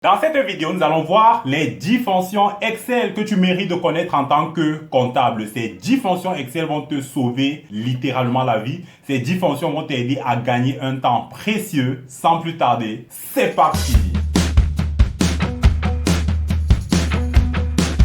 Dans cette vidéo, nous allons voir les 10 fonctions Excel que tu mérites de connaître en tant que comptable. Ces 10 fonctions Excel vont te sauver littéralement la vie. Ces 10 fonctions vont t'aider à gagner un temps précieux. Sans plus tarder, c'est parti!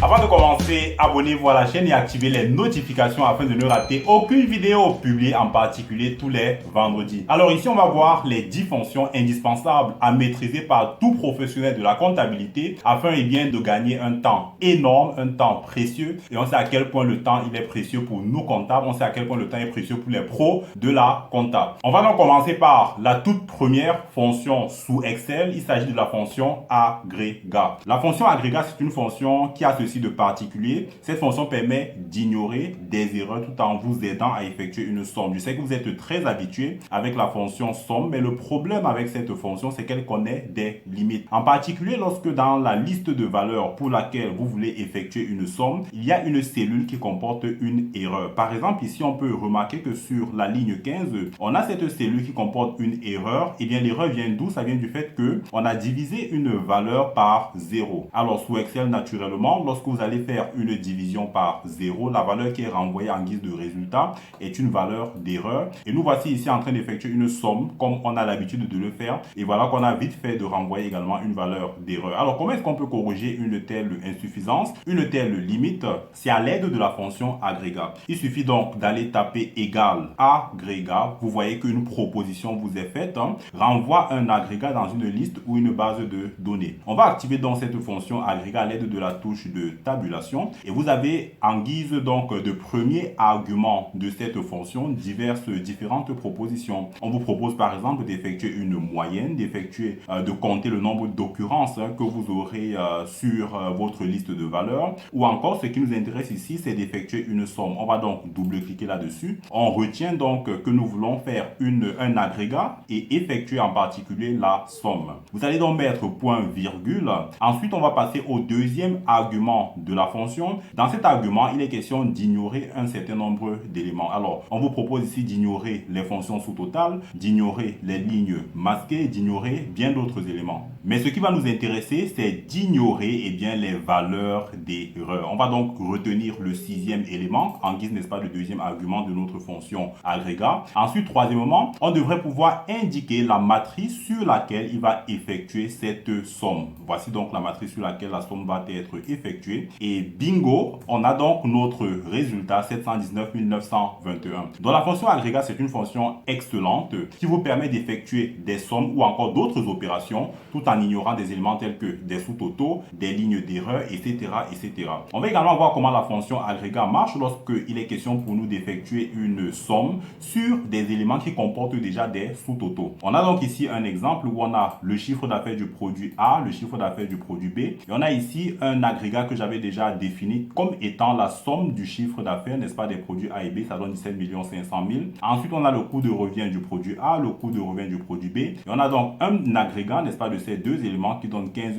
Avant de commencer, abonnez-vous à la chaîne et activez les notifications afin de ne rater aucune vidéo publiée, en particulier tous les vendredis. Alors ici, on va voir les 10 fonctions indispensables à maîtriser par tout professionnel de la comptabilité afin de gagner un temps énorme, un temps précieux. Et on sait à quel point le temps il est précieux pour nous comptables, on sait à quel point le temps est précieux pour les pros de la comptable. On va donc commencer par la toute première fonction sous Excel. Il s'agit de la fonction agrégat. La fonction agrégat, c'est une fonction qui a ceci de particulier. Cette fonction permet d'ignorer des erreurs tout en vous aidant à effectuer une somme. Je sais que vous êtes très habitué avec la fonction somme, mais le problème avec cette fonction, c'est qu'elle connaît des limites. En particulier, lorsque dans la liste de valeurs pour laquelle vous voulez effectuer une somme, il y a une cellule qui comporte une erreur. Par exemple, ici, on peut remarquer que sur la ligne 15, on a cette cellule qui comporte une erreur. Et bien, l'erreur vient d'où? Ça vient du fait que on a divisé une valeur par 0. Alors, sous Excel, naturellement, lorsque vous allez faire une division par 0, la valeur qui est renvoyée en guise de résultat est une valeur d'erreur. Et nous voici ici en train d'effectuer une somme comme on a l'habitude de le faire. Et voilà qu'on a vite fait de renvoyer également une valeur d'erreur. Alors, comment est-ce qu'on peut corriger une telle insuffisance, une telle limite? C'est à l'aide de la fonction agrégat. Il suffit donc d'aller taper égal agrégat. Vous voyez qu'une proposition vous est faite, renvoie un agrégat dans une liste ou une base de données. On va activer donc cette fonction agrégat à l'aide de la touche de tabulation et vous avez en guise donc de premier argument de cette fonction différentes propositions. On vous propose par exemple d'effectuer une moyenne, de compter le nombre d'occurrences que vous aurez sur votre liste de valeurs, ou encore ce qui nous intéresse ici, c'est d'effectuer une somme. On va donc double-cliquer là-dessus. On retient donc que nous voulons faire un agrégat et effectuer en particulier la somme. Vous allez donc mettre point virgule. Ensuite, on va passer au deuxième argument de la fonction. Dans cet argument, il est question d'ignorer un certain nombre d'éléments. Alors, on vous propose ici d'ignorer les fonctions sous totale, d'ignorer les lignes masquées, d'ignorer bien d'autres éléments. Mais ce qui va nous intéresser, c'est d'ignorer les valeurs d'erreur. On va donc retenir le sixième élément en guise, n'est-ce pas, de deuxième argument de notre fonction agrégat. Ensuite, troisièmement, on devrait pouvoir indiquer la matrice sur laquelle il va effectuer cette somme. Voici donc la matrice sur laquelle la somme va être effectuée. Et bingo, on a donc notre résultat 719 921. Donc la fonction agrégat, c'est une fonction excellente qui vous permet d'effectuer des sommes ou encore d'autres opérations tout en ignorant des éléments tels que des sous-totaux, des lignes d'erreur, etc., etc. On va également voir comment la fonction agrégat marche lorsqu'il est question pour nous d'effectuer une somme sur des éléments qui comportent déjà des sous-totaux. On a donc ici un exemple où on a le chiffre d'affaires du produit A, le chiffre d'affaires du produit B, et on a ici un agrégat que j'avais déjà défini comme étant la somme du chiffre d'affaires, n'est-ce pas, des produits A et B, ça donne 17 500 000. Ensuite, on a le coût de revient du produit A, le coût de revient du produit B, et on a donc un agrégat, n'est-ce pas, de ces deux éléments qui donne 15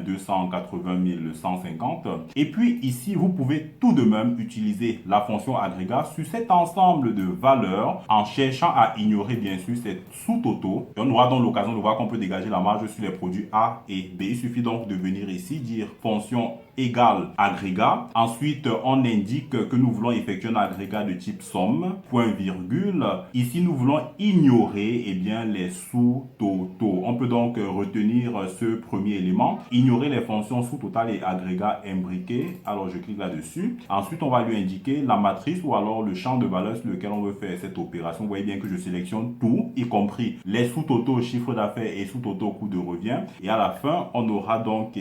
280 150. Et puis ici, vous pouvez tout de même utiliser la fonction agrégat sur cet ensemble de valeurs en cherchant à ignorer bien sûr ces sous-totaux. Et on aura donc l'occasion de voir qu'on peut dégager la marge sur les produits A et B. Il suffit donc de venir ici dire fonction égale agrégat. Ensuite, on indique que nous voulons effectuer un agrégat de type somme, point virgule. Ici, nous voulons ignorer les sous-totaux. On peut donc retenir ce premier élément, ignorer les fonctions sous-totale et agrégat imbriquées. Alors, je clique là-dessus. Ensuite, on va lui indiquer la matrice ou alors le champ de valeur sur lequel on veut faire cette opération. Vous voyez bien que je sélectionne tout, y compris les sous-totaux chiffre d'affaires et sous-totaux coût de revient. Et à la fin, on aura donc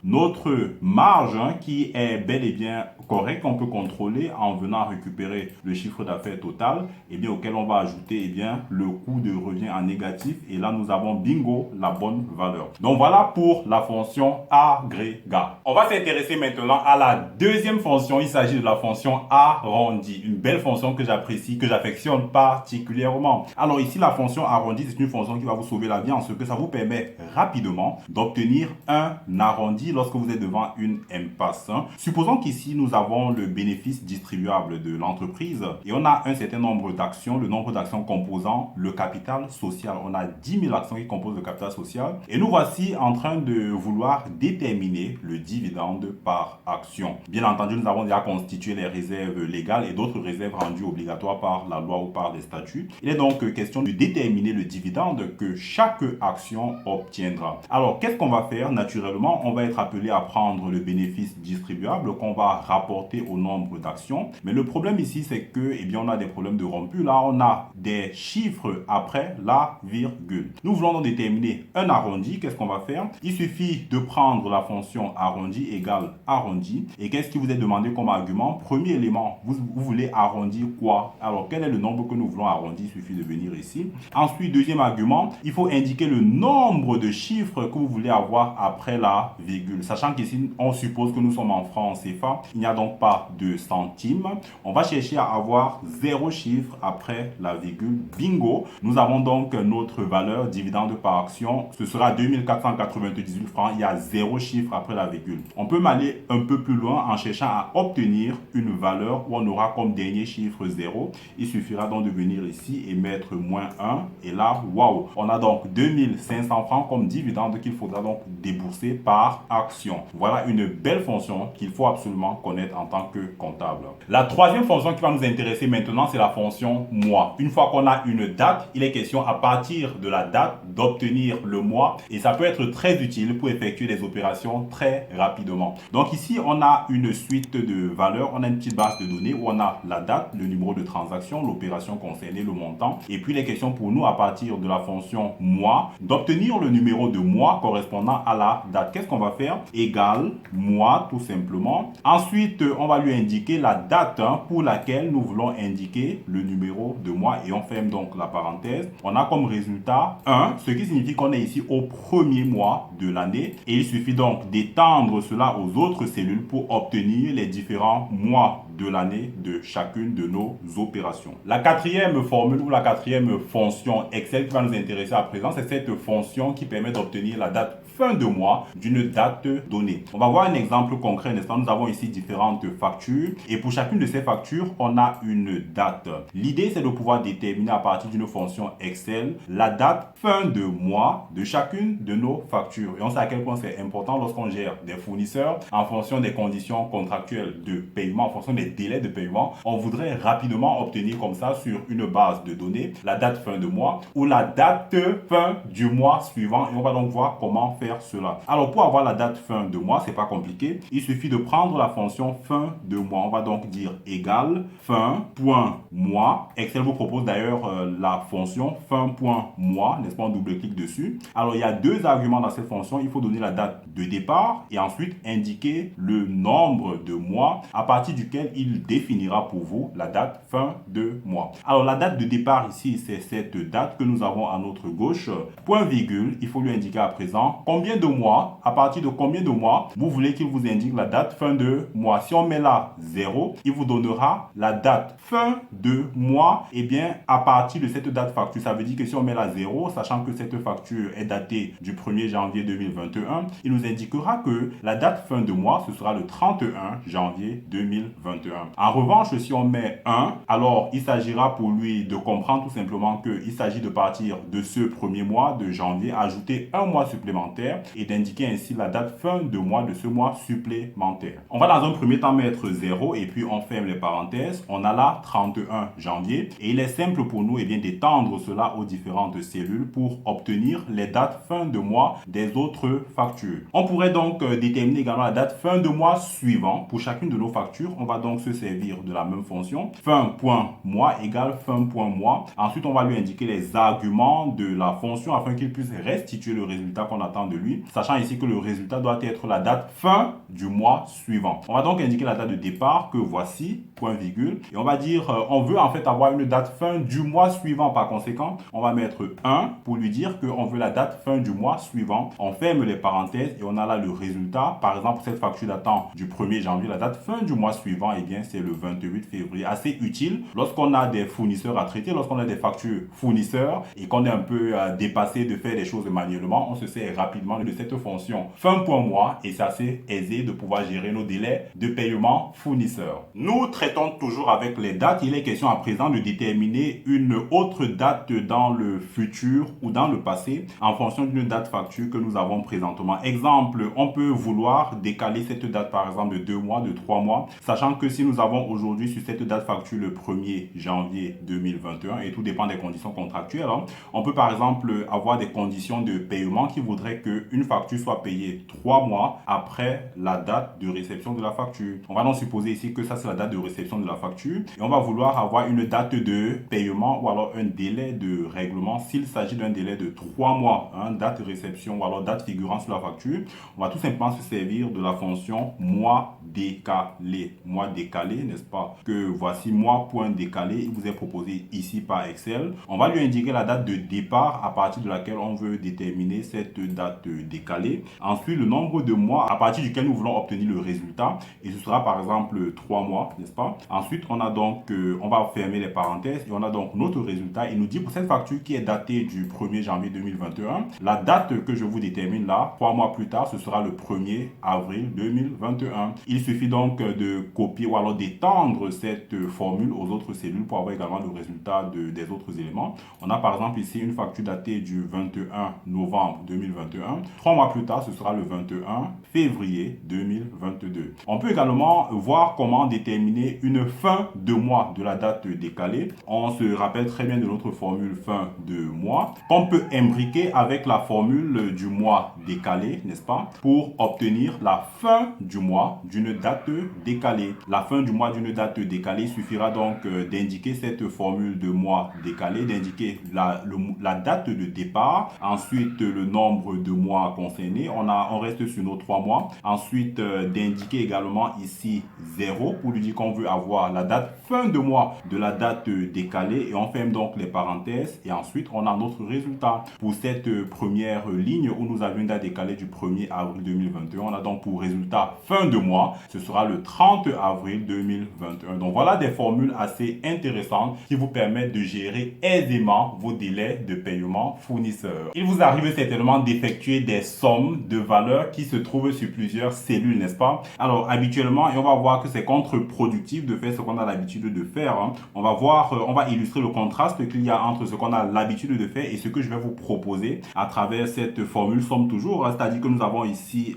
notre marge qui est bel et bien correct, qu'on peut contrôler en venant récupérer le chiffre d'affaires total, auquel on va ajouter le coût de revient en négatif, et là nous avons bingo la bonne valeur. Donc voilà pour la fonction agrégat. On va s'intéresser maintenant à la deuxième fonction. Il s'agit de la fonction arrondi, une belle fonction que j'apprécie, que j'affectionne particulièrement. Alors ici, la fonction arrondi, c'est une fonction qui va vous sauver la vie en ce que ça vous permet rapidement d'obtenir un arrondi lorsque vous êtes devant une une impasse. Supposons qu'ici, nous avons le bénéfice distribuable de l'entreprise et on a un certain nombre d'actions, le nombre d'actions composant le capital social. On a 10 000 actions qui composent le capital social et nous voici en train de vouloir déterminer le dividende par action. Bien entendu, nous avons déjà constitué les réserves légales et d'autres réserves rendues obligatoires par la loi ou par les statuts. Il est donc question de déterminer le dividende que chaque action obtiendra. Alors, qu'est-ce qu'on va faire? Naturellement, on va être appelé à prendre le bénéfice distribuable qu'on va rapporter au nombre d'actions. Mais le problème ici, c'est que, eh bien, on a des problèmes de rompu. Là, on a des chiffres après la virgule. Nous voulons donc déterminer un arrondi. Qu'est-ce qu'on va faire? Il suffit de prendre la fonction arrondi égale arrondi. Et qu'est-ce qui vous est demandé comme argument? Premier élément, vous voulez arrondir quoi? Alors, quel est le nombre que nous voulons arrondir? Il suffit de venir ici. Ensuite, deuxième argument, il faut indiquer le nombre de chiffres que vous voulez avoir après la virgule. Sachant qu'ici, on suppose que nous sommes en francs CFA. Il n'y a donc pas de centimes. On va chercher à avoir 0 chiffre après la virgule. Bingo! Nous avons donc notre valeur dividende par action. Ce sera 2498 francs. Il y a 0 chiffre après la virgule. On peut aller un peu plus loin en cherchant à obtenir une valeur où on aura comme dernier chiffre 0. Il suffira donc de venir ici et mettre moins 1. Et là, waouh! On a donc 2500 francs comme dividende qu'il faudra donc débourser par action. Voilà une belle fonction qu'il faut absolument connaître en tant que comptable. La troisième fonction qui va nous intéresser maintenant, c'est la fonction mois. Une fois qu'on a une date, il est question à partir de la date d'obtenir le mois et ça peut être très utile pour effectuer des opérations très rapidement. Donc ici, on a une suite de valeurs, on a une petite base de données où on a la date, le numéro de transaction, l'opération concernée, le montant et puis les questions pour nous à partir de la fonction mois d'obtenir le numéro de mois correspondant à la date. Qu'est-ce qu'on va faire? Égal mois tout simplement. Ensuite, on va lui indiquer la date pour laquelle nous voulons indiquer le numéro de mois et on ferme donc la parenthèse. On a comme résultat 1, ce qui signifie qu'on est ici au premier mois de l'année et il suffit donc d'étendre cela aux autres cellules pour obtenir les différents mois de l'année de chacune de nos opérations. La quatrième formule ou la quatrième fonction Excel qui va nous intéresser à présent, c'est cette fonction qui permet d'obtenir la date fin de mois d'une date donnée. On va voir un exemple concret, n'est-ce pas? Nous avons ici différentes factures et pour chacune de ces factures, on a une date. L'idée, c'est de pouvoir déterminer à partir d'une fonction Excel la date fin de mois de chacune de nos factures. Et on sait à quel point c'est important lorsqu'on gère des fournisseurs en fonction des conditions contractuelles de paiement, en fonction des délais de paiement. On voudrait rapidement obtenir comme ça sur une base de données la date fin de mois ou la date fin du mois suivant et on va donc voir comment faire cela. Alors pour avoir la date fin de mois, c'est pas compliqué. Il suffit de prendre la fonction fin de mois. On va donc dire égal fin.mois. Excel vous propose d'ailleurs la fonction fin.mois, n'est-ce pas? On double-clique dessus. Alors il y a deux arguments dans cette fonction. Il faut donner la date de départ et ensuite indiquer le nombre de mois à partir duquel il définira pour vous la date fin de mois. Alors la date de départ ici, c'est cette date que nous avons à notre gauche. Point virgule, il faut lui indiquer à présent combien de mois, à partir de combien de mois vous voulez qu'il vous indique la date fin de mois. Si on met là 0, il vous donnera la date fin de mois, et bien à partir de cette date facture. Ça veut dire que si on met là 0, sachant que cette facture est datée du 1er janvier 2021, il nous indiquera que la date fin de mois, ce sera le 31 janvier 2021. En revanche, si on met 1, alors il s'agira pour lui de comprendre tout simplement qu'il s'agit de partir de ce premier mois de janvier, ajouter un mois supplémentaire et d'indiquer ainsi la date fin de mois de ce mois supplémentaire. On va dans un premier temps mettre 0 et puis on ferme les parenthèses. On a là 31 janvier et il est simple pour nous d'étendre cela aux différentes cellules pour obtenir les dates fin de mois des autres factures. On pourrait donc déterminer également la date fin de mois suivant pour chacune de nos factures. On va donc se servir de la même fonction fin.mois égale fin.mois. Ensuite, on va lui indiquer les arguments de la fonction afin qu'il puisse restituer le résultat qu'on attend de lui, sachant ici que le résultat doit être la date fin du mois suivant. On va donc indiquer la date de départ que voici, point virgule, et on va dire, on veut en fait avoir une date fin du mois suivant. Par conséquent, on va mettre 1 pour lui dire qu'on veut la date fin du mois suivant. On ferme les parenthèses et on a là le résultat. Par exemple, cette facture datant du 1er janvier, la date fin du mois suivant, et bien c'est le 28 février. Assez utile lorsqu'on a des fournisseurs à traiter, lorsqu'on a des factures fournisseurs et qu'on est un peu dépassé de faire des choses manuellement, on se sert rapidement rapidement de cette fonction fin.mois et c'est assez aisé de pouvoir gérer nos délais de paiement fournisseurs. Nous traitons toujours avec les dates. Il est question à présent de déterminer une autre date dans le futur ou dans le passé en fonction d'une date facture que nous avons présentement. Exemple, on peut vouloir décaler cette date par exemple de 2 mois, de 3 mois, sachant que si nous avons aujourd'hui sur cette date facture le 1er janvier 2021 et tout dépend des conditions contractuelles, on peut par exemple avoir des conditions de paiement qui voudraient qu'une facture soit payée 3 mois après la date de réception de la facture. On va donc supposer ici que ça c'est la date de réception de la facture et on va vouloir avoir une date de paiement ou alors un délai de règlement s'il s'agit d'un délai de 3 mois, date de réception ou alors date figurant sur la facture. On va tout simplement se servir de la fonction mois décalé. Mois décalé, n'est-ce pas? Que voici mois.décalé, il vous est proposé ici par Excel. On va lui indiquer la date de départ à partir de laquelle on veut déterminer cette date décalée. Ensuite, le nombre de mois à partir duquel nous voulons obtenir le résultat. Et ce sera par exemple 3 mois, n'est-ce pas? Ensuite, on a donc, on va fermer les parenthèses et on a donc notre résultat. Il nous dit pour cette facture qui est datée du 1er janvier 2021, la date que je vous détermine là, 3 mois plus tard, ce sera le 1er avril 2021. Il suffit donc de copier ou alors d'étendre cette formule aux autres cellules pour avoir également le résultat des autres éléments. On a par exemple ici une facture datée du 21 novembre 2021. 3 mois plus tard, ce sera le 21 février 2022. On peut également voir comment déterminer une fin de mois de la date décalée. On se rappelle très bien de notre formule fin de mois qu'on peut imbriquer avec la formule du mois décalé, n'est-ce pas, pour obtenir la fin du mois d'une date décalée. La fin du mois d'une date décalée, il suffira donc d'indiquer cette formule de mois décalé, d'indiquer la date de départ, ensuite le nombre de mois concernés, on reste sur nos 3 mois, ensuite d'indiquer également ici 0 pour lui dire qu'on veut avoir la date fin de mois de la date décalée et on ferme donc les parenthèses et ensuite on a notre résultat. Pour cette première ligne où nous avions une date décalée du 1er avril 2021, on a donc pour résultat fin de mois, ce sera le 30 avril 2021. Donc voilà des formules assez intéressantes qui vous permettent de gérer aisément vos délais de paiement fournisseurs. Il vous arrive certainement d'effectuer des sommes de valeurs qui se trouvent sur plusieurs cellules, n'est-ce pas? Alors habituellement, et on va voir que c'est contre-productif de faire ce qu'on a l'habitude de faire. On va illustrer le contraste qu'il y a entre ce qu'on a l'habitude de faire et ce que je vais vous proposer à travers cette formule somme toujours. C'est-à-dire que nous avons ici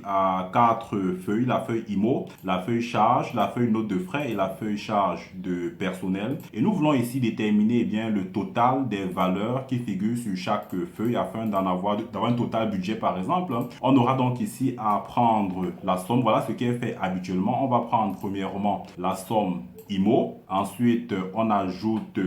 4 feuilles, la feuille IMO, la feuille charge, la feuille note de frais et la feuille charge de personnel. Et nous voulons ici déterminer le total des valeurs qui figurent sur chaque feuille afin d'avoir un total budget par exemple. On aura donc ici à prendre la somme. Voilà ce qui est fait habituellement. On va prendre premièrement la somme IMO. Ensuite, on ajoute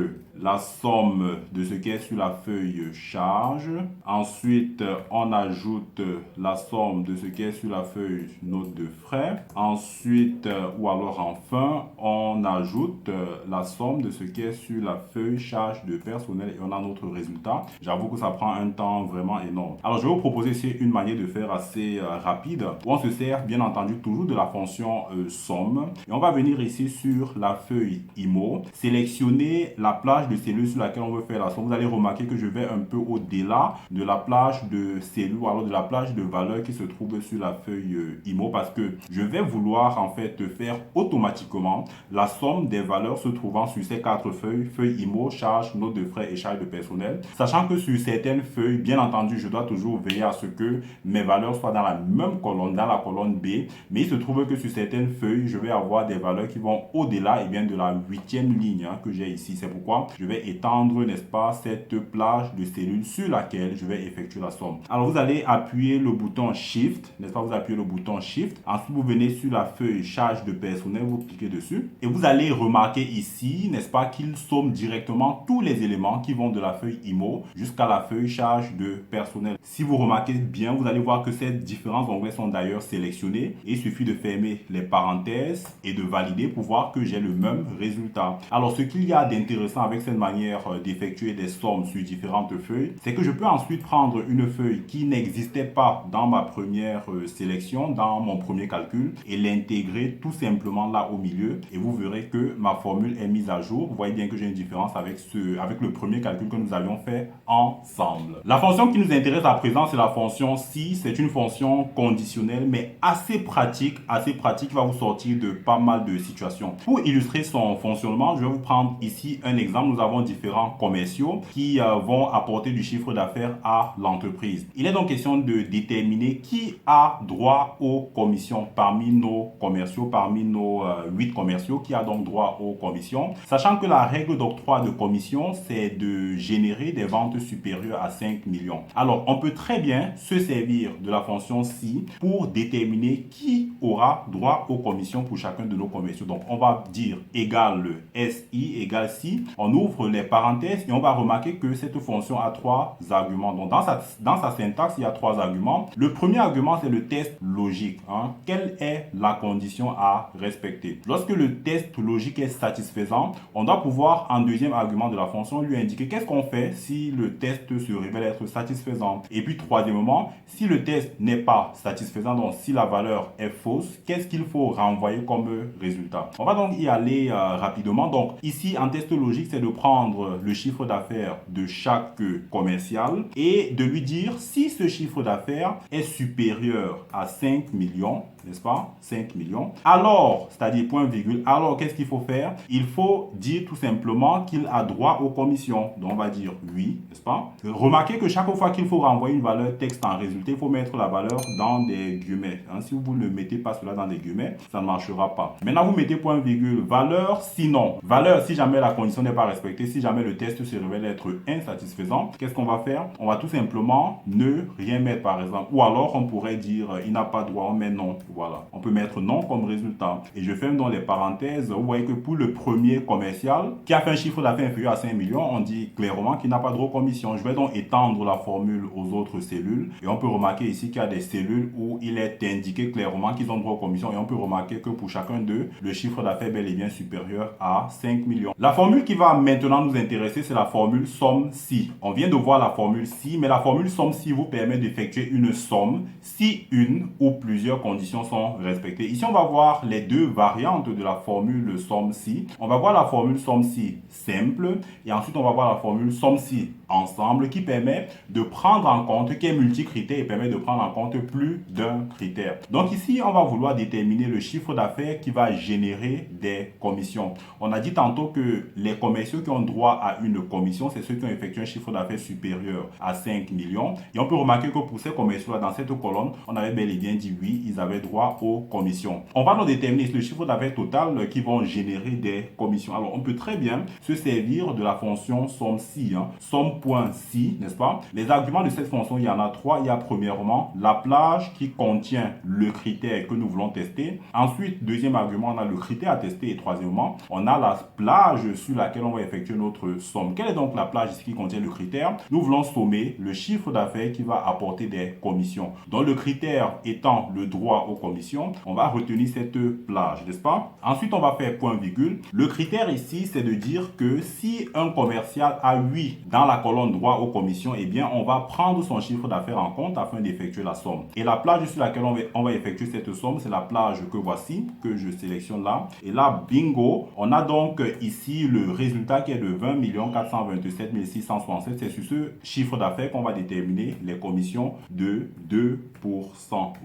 la somme de ce qui est sur la feuille charge. Ensuite, on ajoute la somme de ce qui est sur la feuille note de frais. Ensuite, ou alors enfin, on ajoute la somme de ce qui est sur la feuille charge de personnel et on a notre résultat. J'avoue que ça prend un temps vraiment énorme. Alors, je vais vous proposer ici une manière de faire assez rapide où on se sert bien entendu toujours de la fonction somme. Et on va venir ici sur la feuille IMO, sélectionner la plage de cellules sur laquelle on veut faire la somme. Vous allez remarquer que je vais un peu au-delà de la plage de cellules ou alors de la plage de valeurs qui se trouve sur la feuille IMO parce que je vais vouloir en fait faire automatiquement la somme des valeurs se trouvant sur ces 4 feuilles, feuille IMO, charge, note de frais et charge de personnel. Sachant que sur certaines feuilles, bien entendu, je dois toujours veiller à ce que mes valeurs soient dans la même colonne, dans la colonne B, mais il se trouve que sur certaines feuilles, je vais avoir des valeurs qui vont au-delà de la 8e ligne que j'ai ici. C'est pourquoi je vais étendre, n'est-ce pas, cette plage de cellules sur laquelle je vais effectuer la somme. Alors, vous allez appuyer le bouton Shift, n'est-ce pas, vous appuyez le bouton Shift. Ensuite, vous venez sur la feuille charge de personnel, vous cliquez dessus et vous allez remarquer ici, n'est-ce pas, qu'il somme directement tous les éléments qui vont de la feuille IMO jusqu'à la feuille charge de personnel. Si vous remarquez bien, vous allez voir que ces différents onglets sont d'ailleurs sélectionnés et il suffit de fermer les parenthèses et de valider pour voir que j'ai le même résultat. Alors, ce qu'il y a d'intéressant avec cette manière d'effectuer des sommes sur différentes feuilles, c'est que je peux ensuite prendre une feuille qui n'existait pas dans ma première sélection, dans mon premier calcul, et l'intégrer tout simplement là au milieu. Et vous verrez que ma formule est mise à jour. Vous voyez bien que j'ai une différence avec le premier calcul que nous avions fait ensemble. La fonction qui nous intéresse à présent, c'est la fonction si, c'est une fonction conditionnelle, mais assez pratique, va vous sortir de pas mal de situations. Pour illustrer son fonctionnement, je vais vous prendre ici un exemple. Nous avons différents commerciaux qui vont apporter du chiffre d'affaires à l'entreprise. Il est donc question de déterminer qui a droit aux commissions parmi nos commerciaux, parmi nos 8 commerciaux, qui a donc droit aux commissions, sachant que la règle d'octroi de commission, c'est de générer des ventes supérieures à 5 millions. Alors, on peut très bien se servir de la fonction si pour déterminer qui aura droit aux commissions pour chacun de nos commerciaux. Donc, on va dire égal le SI égale si. On ouvre les parenthèses et on va remarquer que cette fonction a 3 arguments. Donc, dans sa syntaxe, il y a 3 arguments. Le premier argument, c'est le test logique. Quelle est la condition à respecter? Lorsque le test logique est satisfaisant, on doit pouvoir, en deuxième argument de la fonction, lui indiquer qu'est-ce qu'on fait si le test se révèle être satisfaisant. Et puis, troisièmement, si le test n'est pas satisfaisant, donc si la valeur est fausse, qu'est-ce qu'il faut renvoyer comme résultat? On va donc y aller rapidement. Donc, ici, en test logique, c'est de prendre le chiffre d'affaires de chaque commercial et de lui dire si ce chiffre d'affaires est supérieur à 5 millions, n'est-ce pas? 5 millions. Alors, c'est-à-dire point virgule, alors qu'est-ce qu'il faut faire? Il faut dire tout simplement qu'il a droit aux commissions. Donc, on va dire oui, n'est-ce pas? Remarquez que chaque fois qu'il faut renvoyer une valeur texte en résultat, il faut mettre la valeur dans des guillemets. Si vous ne mettez pas cela dans des guillemets, ça ne marchera pas. Maintenant, vous mettez point virgule, valeur sinon. Valeur si jamais la condition n'est pas respectée, si jamais le test se révèle être insatisfaisant, qu'est-ce qu'on va faire? On va tout simplement ne rien mettre par exemple. Ou alors, on pourrait dire il n'a pas droit, on met non. Voilà. On peut mettre non comme résultat. Et je ferme dans les parenthèses. Vous voyez que pour le premier commercial qui a fait un chiffre d'affaires inférieur à 5 millions, on dit clairement qu'il n'a pas droit aux commissions. Je vais donc étendre la formule aux autres cellules. Et on peut remarquer ici qu'il y a des cellules où il est indiqué clairement qu'ils ont droit aux commissions. Et on peut remarquer que pour chacun d'eux, le chiffre d'affaires est bel et bien supérieur à 5 millions. La formule qui va maintenant nous intéresser, c'est la formule somme si. On vient de voir la formule si, mais la formule somme si vous permet d'effectuer une somme si une ou plusieurs conditions sont respectées. Ici, on va voir les deux variantes de la formule somme si. On va voir la formule somme si simple et ensuite on va voir la formule somme si ensemble qui permet de prendre en compte, qui est multicritère et permet de prendre en compte plus d'un critère. Donc ici, on va vouloir déterminer le chiffre d'affaires qui va générer des commissions. On a dit tantôt que les commerciaux qui ont droit à une commission, c'est ceux qui ont effectué un chiffre d'affaires supérieur à 5 millions. Et on peut remarquer que pour ces commerciaux-là, dans cette colonne, on avait bel et bien dit oui, ils avaient droit aux commissions. On va donc déterminer le chiffre d'affaires total qui vont générer des commissions. Alors, on peut très bien se servir de la fonction somme si, somme.si, n'est-ce pas? Les arguments de cette fonction, il y en a 3. Il y a premièrement la plage qui contient le critère que nous voulons tester. Ensuite, deuxième argument, on a le critère à tester. Et troisièmement, on a la plage sur laquelle on va effectuer notre somme. Quelle est donc la plage ici qui contient le critère? Nous voulons sommer le chiffre d'affaires qui va apporter des commissions. Donc, le critère étant le droit aux commissions, on va retenir cette plage, n'est-ce pas? Ensuite, on va faire point virgule. Le critère ici, c'est de dire que si un commercial a 8 dans la colonne droit aux commissions, eh bien, on va prendre son chiffre d'affaires en compte afin d'effectuer la somme. Et la plage sur laquelle on va effectuer cette somme, c'est la plage que voici, que je sélectionne là. Et là, bingo, on a donc ici le résultat qui est de 20 427 667. C'est sur ce chiffre d'affaires qu'on va déterminer les commissions de 2%.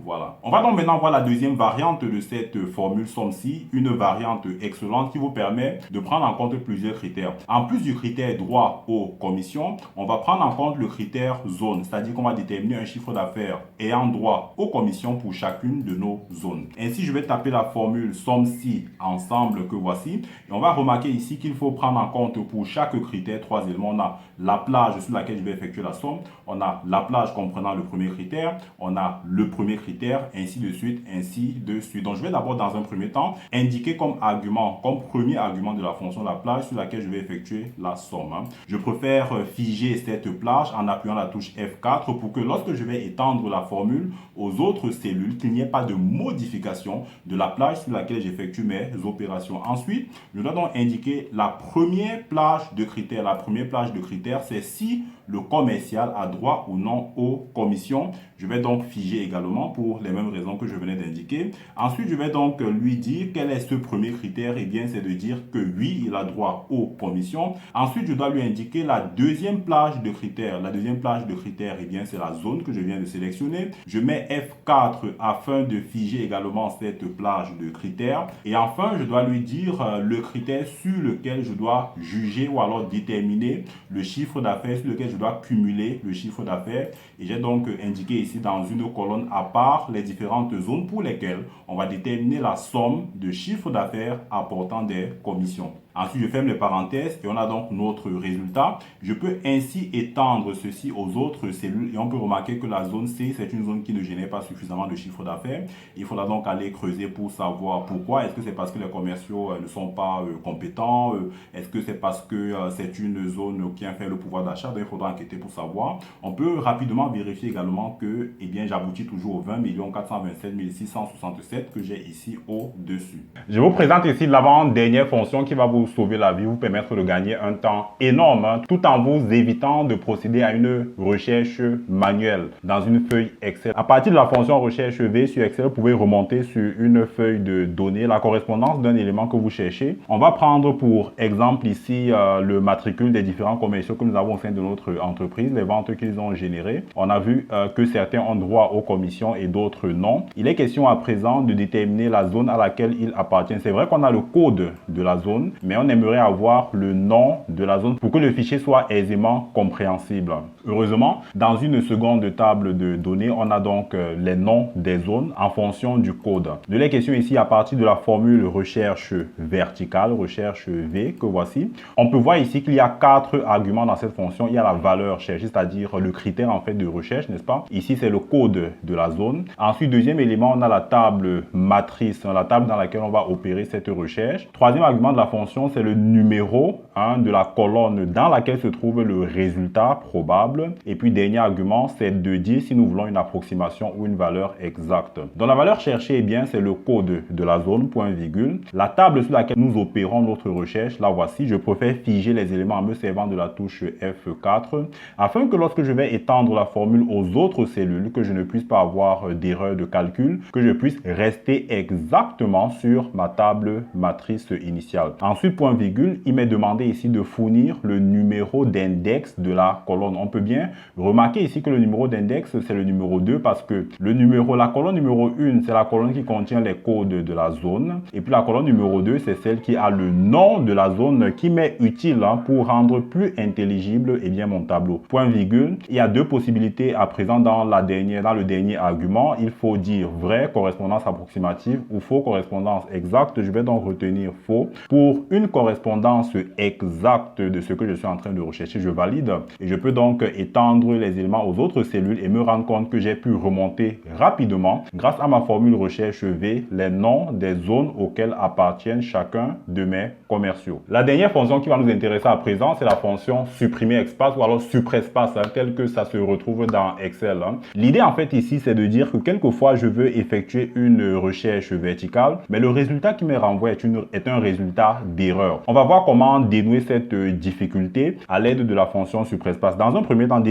Voilà. On va donc maintenant voir la deuxième variante de cette formule somme-ci, une variante excellente qui vous permet de prendre en compte plusieurs critères. En plus du critère droit aux commissions, on va prendre en compte le critère zone, c'est-à-dire qu'on va déterminer un chiffre d'affaires ayant droit aux commissions pour chacune de nos zones. Ainsi, je vais taper la formule somme-ci ensemble que voici et on va remarquer ici qu'il faut prendre en compte pour chaque critère 3 éléments. On a la plage sur laquelle je vais effectuer la somme, on a la plage comprenant le premier critère, on a le premier critère, ainsi de suite, ainsi de suite. Donc, je vais d'abord dans un premier temps indiquer comme argument, comme premier argument de la fonction la plage sur laquelle je vais effectuer la somme. Je préfère figer cette plage en appuyant la touche F4 pour que lorsque je vais étendre la formule aux autres cellules, qu'il n'y ait pas de modification de la plage sur laquelle j'effectue mes opérations. Ensuite, je dois donc indiquer la première plage de critères. La première plage de critères, c'est si le commercial a droit ou non aux commissions. Je vais donc figer également pour les mêmes raisons que je venais d'indiquer. Ensuite, je vais donc lui dire quel est ce premier critère. Eh bien, c'est de dire que oui, il a droit aux commissions. Ensuite, je dois lui indiquer la deuxième plage de critères. La deuxième plage de critères, eh bien, c'est la zone que je viens de sélectionner. Je mets F4 afin de figer également cette plage de critères. Et enfin, je dois lui dire le critère sur lequel je dois juger ou alors déterminer le chiffre d'affaires, sur lequel je dois cumuler le chiffre d'affaires. Et j'ai donc indiqué ici dans une colonne à part les différentes zones pour lesquelles on va déterminer la somme de chiffre d'affaires apportant des commissions. Ensuite, je ferme les parenthèses et on a donc notre résultat. Je peux ainsi étendre ceci aux autres cellules et on peut remarquer que la zone C, c'est une zone qui ne génère pas suffisamment de chiffre d'affaires. Il faudra donc aller creuser pour savoir pourquoi. Est-ce que c'est parce que les commerciaux ne sont pas compétents? Est-ce que c'est parce que c'est une zone qui a fait le pouvoir d'achat? Donc, il faudra enquêter pour savoir. On peut rapidement vérifier également que j'aboutis toujours aux 20 427 667 que j'ai ici au-dessus. Je vous présente ici l'avant-dernière fonction qui va vous sauver la vie, vous permettre de gagner un temps énorme, tout en vous évitant de procéder à une recherche manuelle dans une feuille Excel. À partir de la fonction recherche V sur Excel, vous pouvez remonter sur une feuille de données la correspondance d'un élément que vous cherchez. On va prendre pour exemple ici le matricule des différents commerciaux que nous avons au sein de notre entreprise, les ventes qu'ils ont générées. On a vu que certains ont droit aux commissions et d'autres non. Il est question à présent de déterminer la zone à laquelle il appartient. C'est vrai qu'on a le code de la zone, mais on aimerait avoir le nom de la zone pour que le fichier soit aisément compréhensible. Heureusement, dans une seconde table de données, on a donc les noms des zones en fonction du code. De la question ici, à partir de la formule recherche verticale, recherche V, que voici, on peut voir ici qu'il y a 4 arguments dans cette fonction. Il y a la valeur cherchée, c'est-à-dire le critère en fait de recherche, n'est-ce pas? Ici, c'est le code de la zone. Ensuite, deuxième élément, on a la table matrice, la table dans laquelle on va opérer cette recherche. Troisième argument de la fonction, c'est le numéro de la colonne dans laquelle se trouve le résultat probable. Et puis, dernier argument, c'est de dire si nous voulons une approximation ou une valeur exacte. Dans la valeur cherchée, eh bien, c'est le code de la zone, point virgule. La table sur laquelle nous opérons notre recherche, la voici. Je préfère figer les éléments en me servant de la touche F4 afin que lorsque je vais étendre la formule aux autres cellules, que je ne puisse pas avoir d'erreur de calcul, que je puisse rester exactement sur ma table matrice initiale. Ensuite, point virgule, il m'est demandé ici de fournir le numéro d'index de la colonne. On peut bien remarquer ici que le numéro d'index, c'est le numéro 2 parce que la colonne numéro 1, c'est la colonne qui contient les codes de la zone. Et puis la colonne numéro 2, c'est celle qui a le nom de la zone qui m'est utile pour rendre plus intelligible mon tableau. Point virgule, il y a deux possibilités à présent dans le dernier argument. Il faut dire vrai, correspondance approximative, ou faux, correspondance exacte. Je vais donc retenir faux. Pour une correspondance exacte de ce que je suis en train de rechercher, je valide et je peux donc étendre les éléments aux autres cellules et me rendre compte que j'ai pu remonter rapidement grâce à ma formule recherche V les noms des zones auxquelles appartiennent chacun de mes commerciaux. La dernière fonction qui va nous intéresser à présent, c'est la fonction supprimer espace ou alors supprespace tel que ça se retrouve dans Excel. L'idée en fait ici, c'est de dire que quelquefois je veux effectuer une recherche verticale, mais le résultat qui me renvoie est un résultat d'erreur. On va voir comment dénouer cette difficulté à l'aide de la fonction supprespace. Dans un premier temps,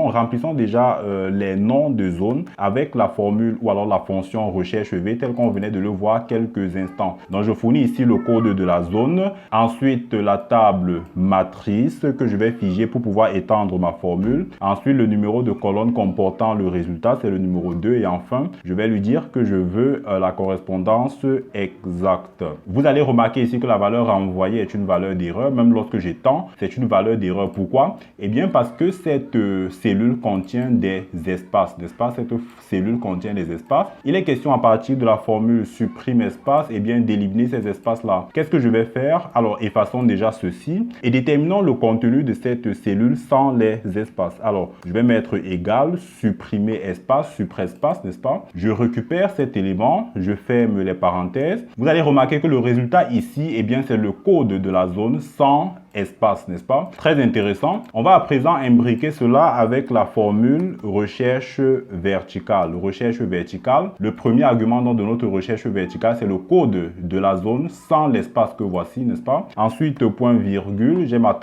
remplissons déjà les noms de zones avec la formule ou alors la fonction recherche V tel qu'on venait de le voir quelques instants. Donc je fournis ici le code de la zone, ensuite la table matrice que je vais figer pour pouvoir étendre ma formule, ensuite le numéro de colonne comportant le résultat, c'est le numéro 2 et enfin je vais lui dire que je veux la correspondance exacte. Vous allez remarquer ici que la valeur renvoyée est une valeur d'erreur, même lorsque j'étends, c'est une valeur d'erreur. Pourquoi? Eh bien parce que cette cellule contient des espaces, n'est-ce pas? Cette cellule contient des espaces. Il est question à partir de la formule supprime espace, d'éliminer ces espaces-là. Qu'est-ce que je vais faire? Alors effaçons déjà ceci et déterminons le contenu de cette cellule sans les espaces. Alors je vais mettre égal, supprimer espace, supprespace, n'est-ce pas? Je récupère cet élément, je ferme les parenthèses. Vous allez remarquer que le résultat ici, c'est le code de la zone sans espace, n'est-ce pas? Très intéressant. On va à présent imbriquer cela avec la formule recherche verticale. Recherche verticale. Le premier argument de notre recherche verticale, c'est le code de la zone sans l'espace que voici, n'est-ce pas? Ensuite, point virgule, j'ai ma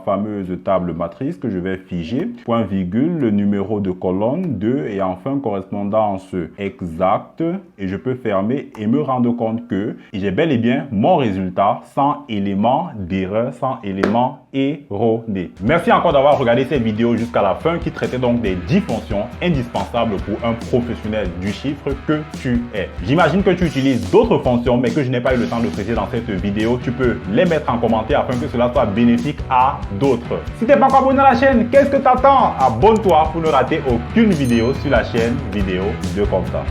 fameuse table matrice que je vais figer. Point virgule, le numéro de colonne 2 et enfin correspondance exacte. Et je peux fermer et me rendre compte que j'ai bel et bien mon résultat sans élément d'erreur, sans élément erroné. Merci encore d'avoir regardé cette vidéo jusqu'à la fin qui traitait donc des 10 fonctions indispensables pour un professionnel du chiffre que tu es. J'imagine que tu utilises d'autres fonctions mais que je n'ai pas eu le temps de traiter dans cette vidéo. Tu peux les mettre en commentaire afin que cela soit bénéfique à d'autres. Si tu n'es pas encore abonné à la chaîne, qu'est-ce que tu attends? Abonne-toi pour ne rater aucune vidéo sur la chaîne vidéo de Comme ça.